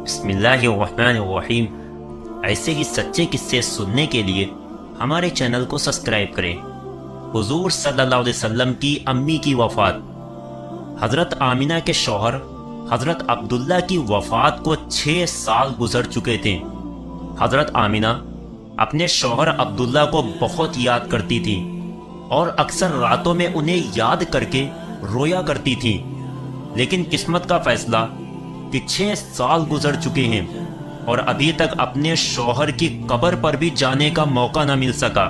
بسم اللہ الرحمن الرحیم۔ ایسے ہی سچے قصے سننے کے لیے ہمارے چینل کو سبسکرائب کریں۔ حضور صلی اللہ علیہ وسلم کی امی کی وفات۔ حضرت آمینہ کے شوہر حضرت عبداللہ کی وفات کو 6 سال گزر چکے تھے۔ حضرت آمینہ اپنے شوہر عبداللہ کو بہت یاد کرتی تھی اور اکثر راتوں میں انہیں یاد کر کے رویا کرتی تھی، لیکن قسمت کا فیصلہ کہ 6 سال گزر چکے ہیں اور ابھی تک اپنے شوہر کی قبر پر بھی جانے کا موقع نہ مل سکا۔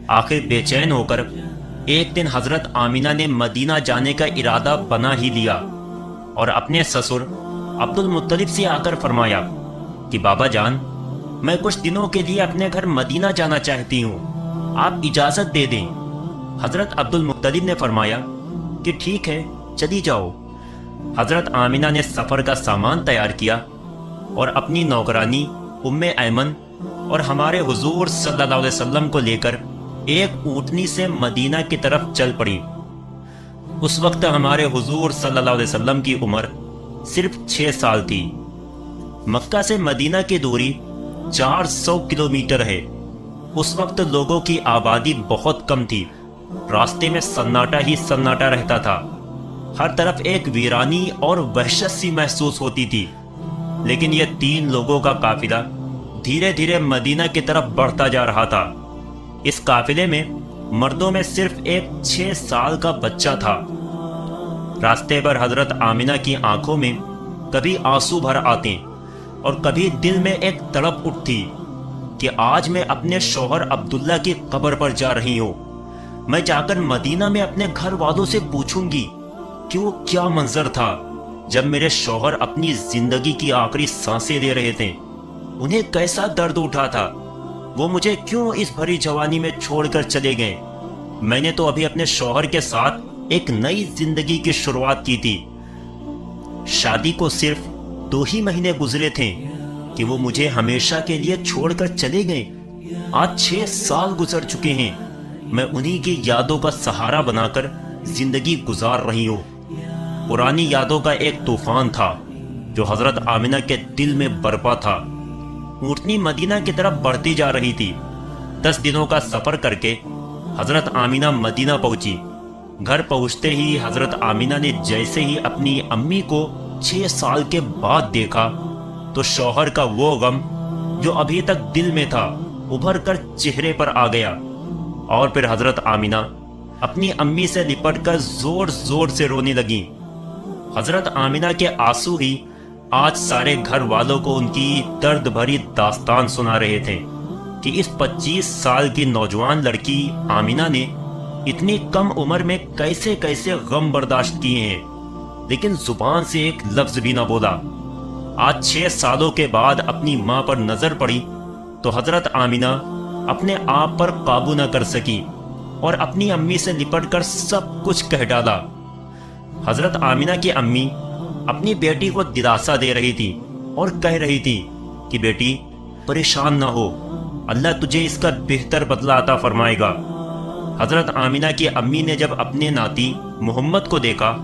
آخر بے چین ہو کر ایک دن حضرت آمینہ نے مدینہ جانے کا ارادہ بنا ہی لیا اور اپنے سسر عبد المطلب سے آ کر فرمایا کہ بابا جان، میں کچھ دنوں کے لیے اپنے گھر مدینہ جانا چاہتی ہوں، آپ اجازت دے دیں۔ حضرت عبد المطلب نے فرمایا کہ ٹھیک ہے، چلی جاؤ۔ حضرت آمینہ نے سفر کا سامان تیار کیا اور اپنی نوکرانی ام ایمن اور ہمارے حضور صلی اللہ علیہ وسلم کو لے کر ایک اونٹنی سے مدینہ کی طرف چل پڑی۔ اس وقت ہمارے حضور صلی اللہ علیہ وسلم کی عمر صرف 6 سال تھی۔ مکہ سے مدینہ کی دوری 400 کلومیٹر ہے۔ اس وقت لوگوں کی آبادی بہت کم تھی، راستے میں سناٹا ہی سناٹا رہتا تھا، ہر طرف ایک ویرانی اور وحشت سی محسوس ہوتی تھی۔ لیکن یہ 3 لوگوں کا قافلہ دھیرے دھیرے مدینہ کی طرف بڑھتا جا رہا تھا۔ اس قافلے میں مردوں میں صرف ایک 6 سال کا بچہ تھا۔ راستے پر حضرت آمینہ کی آنکھوں میں کبھی آنسو بھر آتے اور کبھی دل میں ایک تڑپ اٹھتی کہ آج میں اپنے شوہر عبداللہ کی قبر پر جا رہی ہوں۔ میں جا کر مدینہ میں اپنے گھر والوں سے پوچھوں گی کہ وہ کیا منظر تھا جب میرے شوہر اپنی زندگی کی آخری سانسیں لے رہے تھے، انہیں کیسا درد اٹھا تھا، وہ مجھے کیوں اس بھری جوانی میں چھوڑ کر چلے گئے۔ میں نے تو ابھی اپنے شوہر کے ساتھ ایک نئی زندگی کی شروعات کی تھی۔ شادی کو صرف 2 ہی مہینے گزرے تھے کہ وہ مجھے ہمیشہ کے لیے چھوڑ کر چلے گئے۔ آج 6 سال گزر چکے ہیں، میں انہی کی یادوں کا سہارا بنا کر زندگی گزار رہی ہوں۔ پرانی یادوں کا ایک طوفان تھا جو حضرت آمینہ کے دل میں برپا تھا۔ اونٹنی مدینہ کی طرف بڑھتی جا رہی تھی۔ 10 دنوں کا سفر کر کے حضرت آمینہ مدینہ پہنچی۔ گھر پہنچتے ہی حضرت آمینہ نے جیسے ہی اپنی امی کو 6 سال کے بعد دیکھا تو شوہر کا وہ غم جو ابھی تک دل میں تھا ابھر کر چہرے پر آ گیا، اور پھر حضرت آمینہ اپنی امی سے لپٹ کر زور زور سے رونے لگی۔ حضرت آمینہ کے آنسو ہی آج سارے گھر والوں کو ان کی درد بھری داستان سنا رہے تھے کہ اس 25 سال کی نوجوان لڑکی آمینہ نے اتنی کم عمر میں کیسے کیسے غم برداشت کیے ہیں، لیکن زبان سے ایک لفظ بھی نہ بولا۔ آج 6 سالوں کے بعد اپنی ماں پر نظر پڑی تو حضرت آمینہ اپنے آپ پر قابو نہ کر سکی اور اپنی امی سے لپٹ کر سب کچھ کہہ ڈالا۔ حضرت آمینہ کی امی اپنی بیٹی کو دلاسا دے رہی تھی اور کہہ رہی تھی کہ بیٹی پریشان نہ ہو، اللہ تجھے اس کا بہتر بدلہ عطا فرمائے گا۔ حضرت آمینہ کی امی نے جب اپنے ناتی محمد کو دیکھا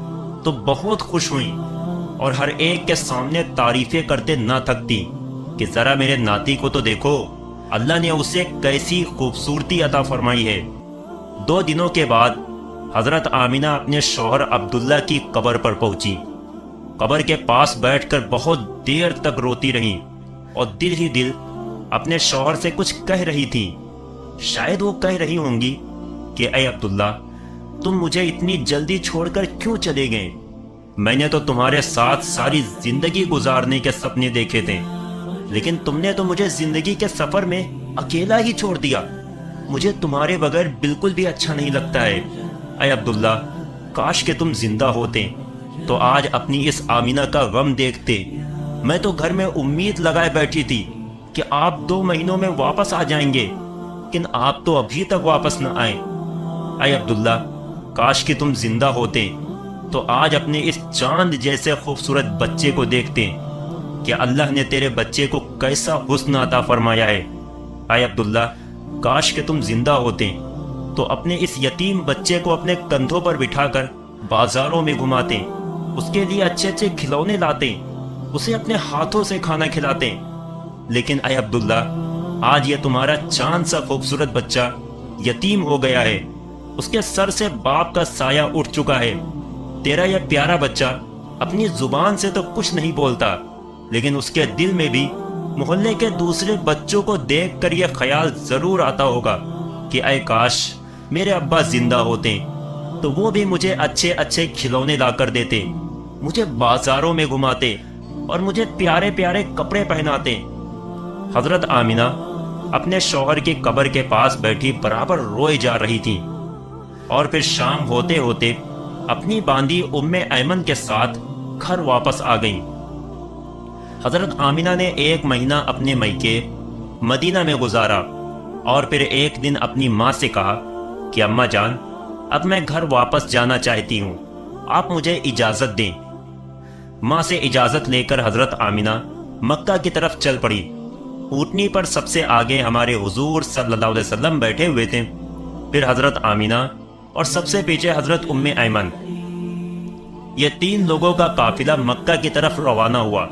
تو بہت خوش ہوئیں اور ہر ایک کے سامنے تعریفیں کرتے نہ تھکتی کہ ذرا میرے ناتی کو تو دیکھو، اللہ نے اسے کیسی خوبصورتی عطا فرمائی ہے۔ 2 دنوں کے بعد حضرت آمینہ اپنے شوہر عبداللہ کی قبر پر پہنچی۔ قبر کے پاس بیٹھ کر بہت دیر تک روتی رہی اور دل ہی دل اپنے شوہر سے کچھ کہہ رہی تھی۔ شاید وہ کہہ رہی ہوں گی کہ اے عبداللہ، تم مجھے اتنی جلدی چھوڑ کر کیوں چلے گئے؟ میں نے تو تمہارے ساتھ ساری زندگی گزارنے کے سپنے دیکھے تھے، لیکن تم نے تو مجھے زندگی کے سفر میں اکیلا ہی چھوڑ دیا۔ مجھے تمہارے بغیر بالکل بھی اچھا نہیں لگتا ہے۔ اے عبداللہ، کاش کہ تم زندہ ہوتے تو آج اپنی اس آمینہ کا غم دیکھتے۔ میں تو گھر میں امید لگائے بیٹھی تھی کہ آپ 2 مہینوں میں واپس آ جائیں گے، لیکن آپ تو ابھی تک واپس نہ آئے۔ اے عبداللہ، کاش کہ تم زندہ ہوتے تو آج اپنے اس چاند جیسے خوبصورت بچے کو دیکھتے کہ اللہ نے تیرے بچے کو کیسا حسن عطا فرمایا ہے۔ اے عبداللہ، کاش کہ تم زندہ ہوتے تو اپنے اس یتیم بچے کو اپنے کندھوں پر بٹھا کر بازاروں میں گھماتے، اس کے لیے اچھے اچھے کھلونے لاتے اسے اپنے ہاتھوں سے کھانا کھلاتے، لیکن اے عبداللہ، آج یہ تمہارا چاند سا خوبصورت بچہ یتیم ہو گیا ہے، اس کے سر سے باپ کا سایہ اٹھ چکا ہے۔ تیرا یہ پیارا بچہ اپنی زبان سے تو کچھ نہیں بولتا، لیکن اس کے دل میں بھی محلے کے دوسرے بچوں کو دیکھ کر یہ خیال ضرور آتا ہوگا کہ اے کاش میرے ابا زندہ ہوتے تو وہ بھی مجھے اچھے اچھے کھلونے لا کر دیتے، مجھے بازاروں میں گھماتے اور مجھے پیارے پیارے کپڑے پہناتے۔ حضرت آمینہ اپنے شوہر کی قبر کے پاس بیٹھی برابر روئے جا رہی تھی، اور پھر شام ہوتے ہوتے اپنی باندھی ام ایمن کے ساتھ گھر واپس آ گئیں۔ حضرت آمینہ نے 1 مہینہ اپنے میکے مدینہ میں گزارا، اور پھر ایک دن اپنی ماں سے کہا کہ اماں جان، اب میں گھر واپس جانا چاہتی ہوں، آپ مجھے اجازت دیں۔ ماں سے اجازت لے کر حضرت آمینہ مکہ کی طرف چل پڑی۔ اونٹنی پر سب سے آگے ہمارے حضور صلی اللہ علیہ وسلم بیٹھے ہوئے تھے، پھر حضرت آمینہ اور سب سے پیچھے حضرت ام ایمن۔ یہ 3 لوگوں کا قافلہ مکہ کی طرف روانہ ہوا۔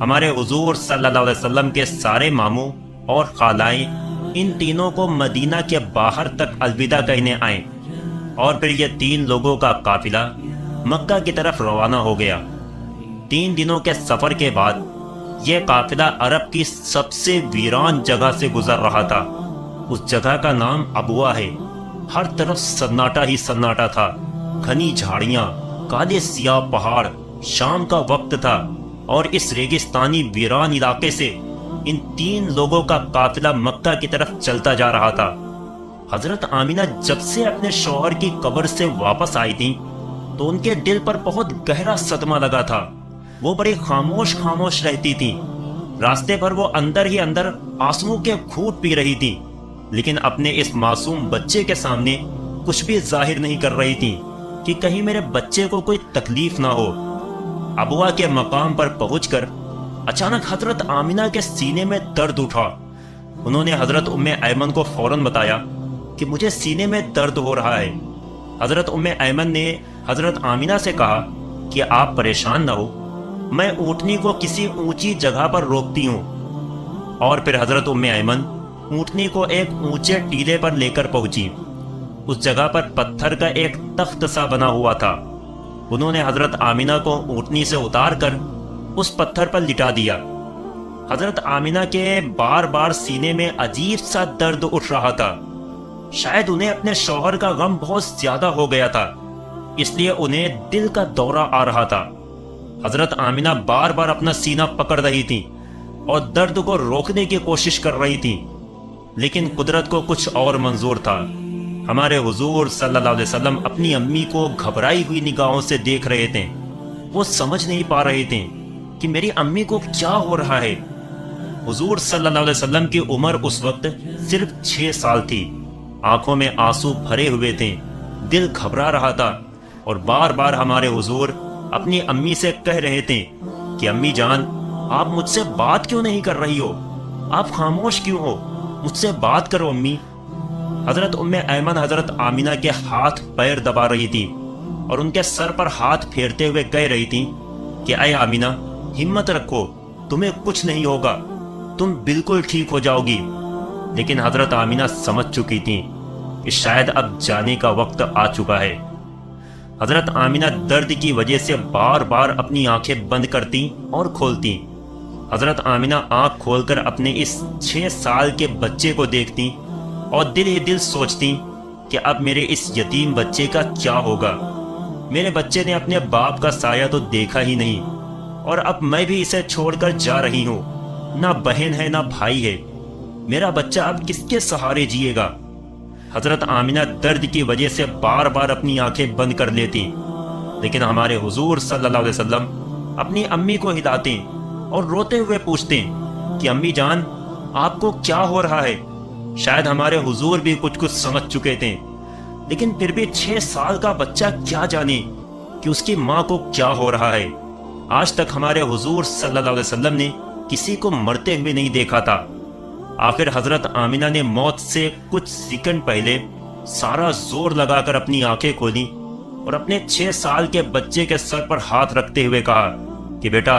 ہمارے حضور صلی اللہ علیہ وسلم کے سارے ماموں اور خالائیں ان تینوں کو مدینہ کے باہر تک الوداع کہنے آئیں، اور پھر یہ 3 لوگوں کا قافلہ مکہ کی طرف روانہ ہو گیا۔ 3 دنوں کے سفر کے بعد یہ قافلہ عرب کی سب سے ویران جگہ سے گزر رہا تھا۔ اس جگہ کا نام ابوا ہے۔ ہر طرف سناٹا ہی سناٹا تھا، گھنی جھاڑیاں، کالے سیاہ پہاڑ، شام کا وقت تھا، اور اس ریگستانی ویران علاقے سے ان 3 لوگوں کا قافلہ مکہ کی طرف چلتا جا رہا تھا۔ حضرت آمینہ جب سے اپنے شوہر کی قبر سے واپس آئی تھیں تو ان کے دل پر بہت گہرا صدمہ لگا تھا۔ وہ بڑی خاموش خاموش رہتی تھی، راستے پر وہ اندر ہی اندر آنسوؤں کے گھونٹ پی رہی تھی، لیکن اپنے اس معصوم بچے کے سامنے کچھ بھی ظاہر نہیں کر رہی تھی کہ کہیں میرے بچے کو کوئی تکلیف نہ ہو۔ ابوا کے مقام پر پہنچ کر اچانک حضرت آمینہ کے سینے میں درد اٹھا۔ انہوں نے حضرت ام ایمن کو فوراً بتایا کہ مجھے سینے میں درد ہو رہا ہے۔ حضرت ام ایمن نے حضرت آمینہ سے کہا کہ آپ پریشان نہ ہو، میں اونٹنی کو کسی اونچی جگہ پر روکتی ہوں۔ اور پھر حضرت ام ایمن اونٹنی کو ایک اونچے ٹیلے پر لے کر پہنچی۔ اس جگہ پر پتھر کا ایک تخت سا بنا ہوا تھا۔ انہوں نے حضرت آمینہ کو اونٹنی سے اتار کر اس پتھر پر لٹا دیا۔ حضرت آمینہ کے بار بار سینے میں عجیب سا درد اٹھ رہا تھا۔ شاید انہیں اپنے شوہر کا غم بہت زیادہ ہو گیا تھا، اس لیے انہیں دل کا دورہ آ رہا تھا۔ حضرت آمینہ بار بار اپنا سینہ پکڑ رہی تھی اور درد کو روکنے کی کوشش کر رہی تھی، لیکن قدرت کو کچھ اور منظور تھا۔ ہمارے حضور صلی اللہ علیہ وسلم اپنی امی کو گھبرائی ہوئی نگاہوں سے دیکھ رہے تھے۔ وہ سمجھ نہیں پا رہے تھے کہ میری امی کو کیا ہو رہا ہے۔ حضور صلی اللہ علیہ وسلم کی عمر اس وقت صرف 6 سال تھی۔ آنکھوں میں آنسو بھرے ہوئے تھے، دل گھبرا رہا تھا، اور بار بار ہمارے حضور اپنی امی سے کہہ رہے تھے کہ امی جان، آپ مجھ سے بات کیوں نہیں کر رہی ہو؟ آپ خاموش کیوں ہو؟ مجھ سے بات کرو امی۔ حضرت ام ایمن حضرت آمینہ کے ہاتھ پیر دبا رہی تھی اور ان کے سر پر ہاتھ پھیرتے ہوئے کہہ رہی تھی کہ اے آمینہ، ہمت رکھو، تمہیں کچھ نہیں ہوگا، تم بالکل ٹھیک ہو جاؤ گی۔ لیکن حضرت آمینہ سمجھ چکی تھی کہ شاید اب جانے کا وقت آ چکا ہے۔ حضرت آمینہ درد کی وجہ سے بار بار اپنی آنکھیں بند کرتی اور کھولتی۔ حضرت آمینہ آنکھ کھول کر اپنے اس 6 سال کے بچے کو دیکھتی اور دل ہی دل سوچتی کہ اب میرے اس یتیم بچے کا کیا ہوگا۔ میرے بچے نے اپنے باپ کا سایہ تو دیکھا ہی نہیں، اور اب میں بھی اسے چھوڑ کر جا رہی ہوں، نہ بہن ہے نہ بھائی ہے، میرا بچہ اب کس کے سہارے جیے گا؟ حضرت آمینہ درد کی وجہ سے بار بار اپنی آنکھیں بند کر لیتی، لیکن ہمارے حضور صلی اللہ علیہ وسلم اپنی امی کو ہلاتے اور روتے ہوئے پوچھتے کہ امی جان، آپ کو کیا ہو رہا ہے؟ شاید ہمارے حضور بھی کچھ سمجھ چکے تھے، لیکن پھر بھی 6 سال کا بچہ کیا جانے کہ اس کی ماں کو کیا ہو رہا ہے۔ آج تک ہمارے حضور صلی اللہ علیہ وسلم نے کسی کو مرتے ہوئے نہیں دیکھا تھا۔ آخر حضرت آمینہ نے موت سے کچھ سیکنڈ پہلے سارا زور لگا کر اپنی آنکھیں کھولی اور اپنے 6 سال کے بچے کے سر پر ہاتھ رکھتے ہوئے کہا کہ بیٹا،